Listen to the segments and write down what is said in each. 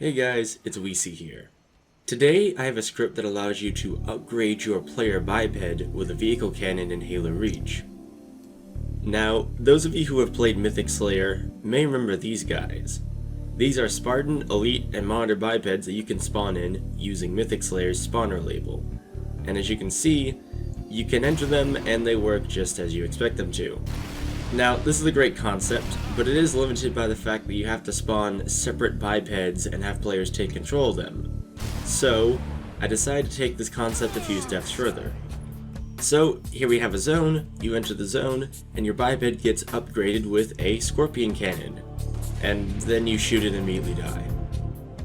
Hey guys, it's Weesey here. Today I have a script that allows you to upgrade your player biped with a vehicle cannon in Halo Reach. Now, those of you who have played Mythic Slayer may remember these guys. These are Spartan, Elite, and Monitor bipeds that you can spawn in using Mythic Slayer's spawner label. And as you can see, you can enter them and they work just as you expect them to. Now, this is a great concept, but it is limited by the fact that you have to spawn separate bipeds and have players take control of them. So, I decided to take this concept a few steps further. So, here we have a zone, you enter the zone, and your biped gets upgraded with a scorpion cannon. And then you shoot it and immediately die.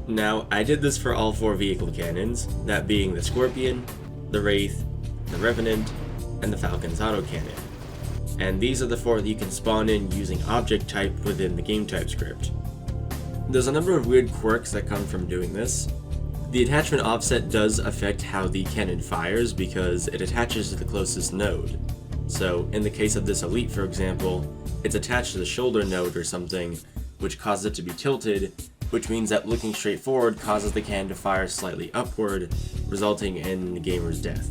Now, I did this for all 4 vehicle cannons, that being the Scorpion, the Wraith, the Revenant, and the Falcon's autocannon. And these are the 4 that you can spawn in using object type within the game type script. There's a number of weird quirks that come from doing this. The attachment offset does affect how the cannon fires because it attaches to the closest node. So in the case of this Elite, for example, it's attached to the shoulder node or something, which causes it to be tilted, which means that looking straight forward causes the cannon to fire slightly upward, resulting in the gamer's death.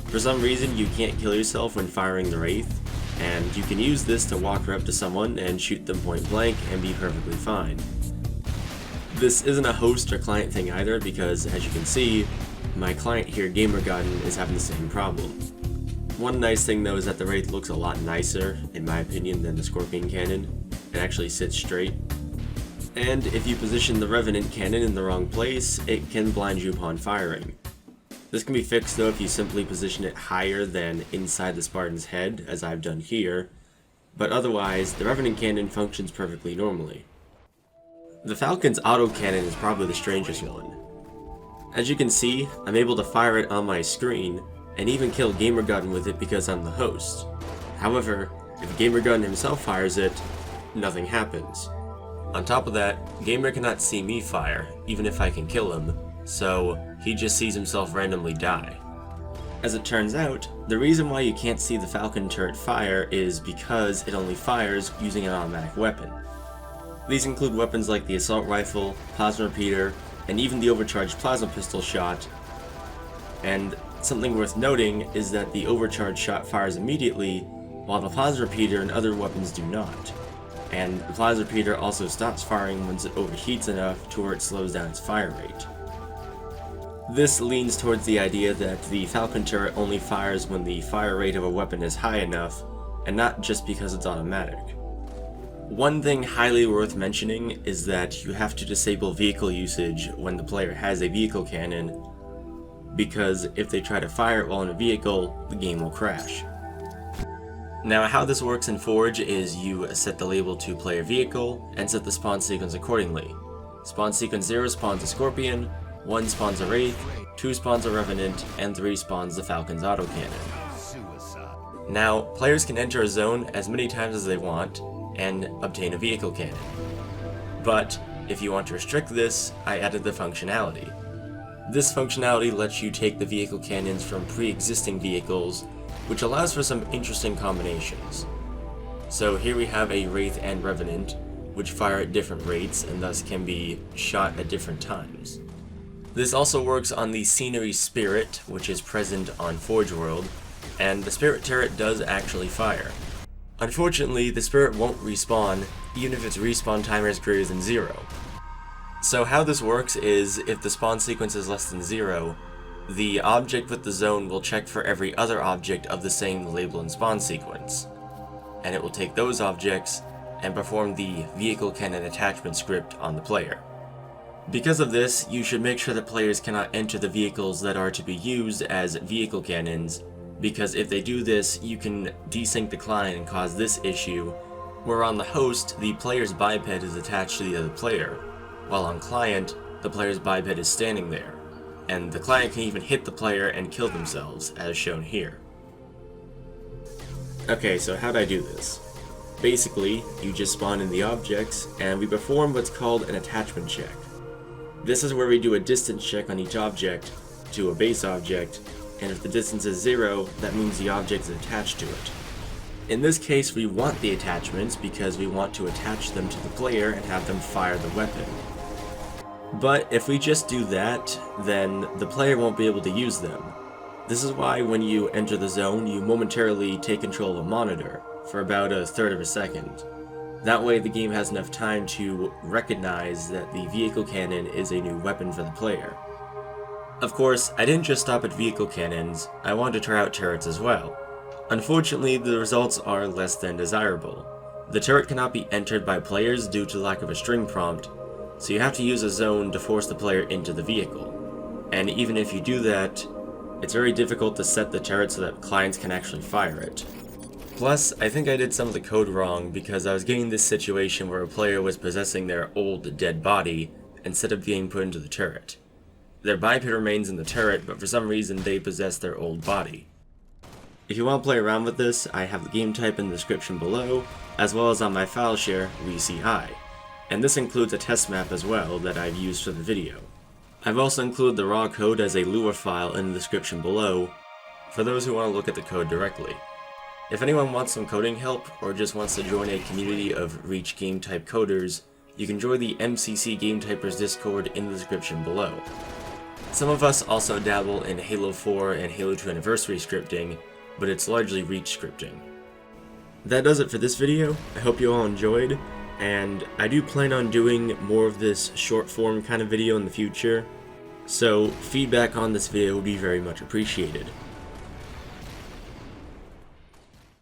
For some reason, you can't kill yourself when firing the Wraith, and you can use this to walk up to someone and shoot them point blank and be perfectly fine. This isn't a host or client thing either because, as you can see, my client here, GamerGodden, is having the same problem. One nice thing though is that the Wraith looks a lot nicer, in my opinion, than the Scorpion cannon. It actually sits straight. And if you position the Revenant cannon in the wrong place, it can blind you upon firing. This can be fixed though if you simply position it higher than inside the Spartan's head, as I've done here, but otherwise, the Revenant cannon functions perfectly normally. The Falcon's autocannon is probably the strangest one. As you can see, I'm able to fire it on my screen, and even kill GamerGodden with it because I'm the host. However, if GamerGodden himself fires it, nothing happens. On top of that, Gamer cannot see me fire, even if I can kill him, so he just sees himself randomly die. As it turns out, the reason why you can't see the Falcon turret fire is because it only fires using an automatic weapon. These include weapons like the assault rifle, plasma repeater, and even the overcharged plasma pistol shot. And something worth noting is that the overcharged shot fires immediately, while the plasma repeater and other weapons do not. And the plasma repeater also stops firing once it overheats enough to where it slows down its fire rate. This leans towards the idea that the Falcon turret only fires when the fire rate of a weapon is high enough, and not just because it's automatic. One thing highly worth mentioning is that you have to disable vehicle usage when the player has a vehicle cannon, because if they try to fire it while in a vehicle, the game will crash. Now how this works in Forge is you set the label to player vehicle, and set the spawn sequence accordingly. Spawn sequence 0 spawns a Scorpion, 1 spawns a Wraith, 2 spawns a Revenant, and 3 spawns the Falcon's autocannon. Now, players can enter a zone as many times as they want, and obtain a vehicle cannon. But, if you want to restrict this, I added the functionality. This functionality lets you take the vehicle cannons from pre-existing vehicles, which allows for some interesting combinations. So here we have a Wraith and Revenant, which fire at different rates and thus can be shot at different times. This also works on the Scenery Spirit, which is present on Forge World, and the Spirit turret does actually fire. Unfortunately, the Spirit won't respawn, even if its respawn timer is greater than 0. So how this works is, if the spawn sequence is less than 0, the object with the zone will check for every other object of the same label and spawn sequence, and it will take those objects and perform the vehicle cannon attachment script on the player. Because of this, you should make sure that players cannot enter the vehicles that are to be used as vehicle cannons, because if they do this, you can desync the client and cause this issue, where on the host, the player's biped is attached to the other player, while on client, the player's biped is standing there, and the client can even hit the player and kill themselves, as shown here. Okay, so how'd I do this? Basically, you just spawn in the objects, and we perform what's called an attachment check. This is where we do a distance check on each object to a base object, and if the distance is 0, that means the object is attached to it. In this case, we want the attachments because we want to attach them to the player and have them fire the weapon. But if we just do that, then the player won't be able to use them. This is why when you enter the zone, you momentarily take control of a monitor for about a third of a second. That way the game has enough time to recognize that the vehicle cannon is a new weapon for the player. Of course, I didn't just stop at vehicle cannons, I wanted to try out turrets as well. Unfortunately, the results are less than desirable. The turret cannot be entered by players due to lack of a string prompt, so you have to use a zone to force the player into the vehicle. And even if you do that, it's very difficult to set the turret so that clients can actually fire it. Plus, I think I did some of the code wrong because I was getting this situation where a player was possessing their old dead body instead of being put into the turret. Their biped remains in the turret, but for some reason they possess their old body. If you want to play around with this, I have the game type in the description below, as well as on my file share, WeCI. And this includes a test map as well that I've used for the video. I've also included the raw code as a Lua file in the description below, for those who want to look at the code directly. If anyone wants some coding help, or just wants to join a community of Reach game type coders, you can join the MCC Game Typers Discord in the description below. Some of us also dabble in Halo 4 and Halo 2 Anniversary scripting, but it's largely Reach scripting. That does it for this video. I hope you all enjoyed, and I do plan on doing more of this short form kind of video in the future, so feedback on this video would be very much appreciated.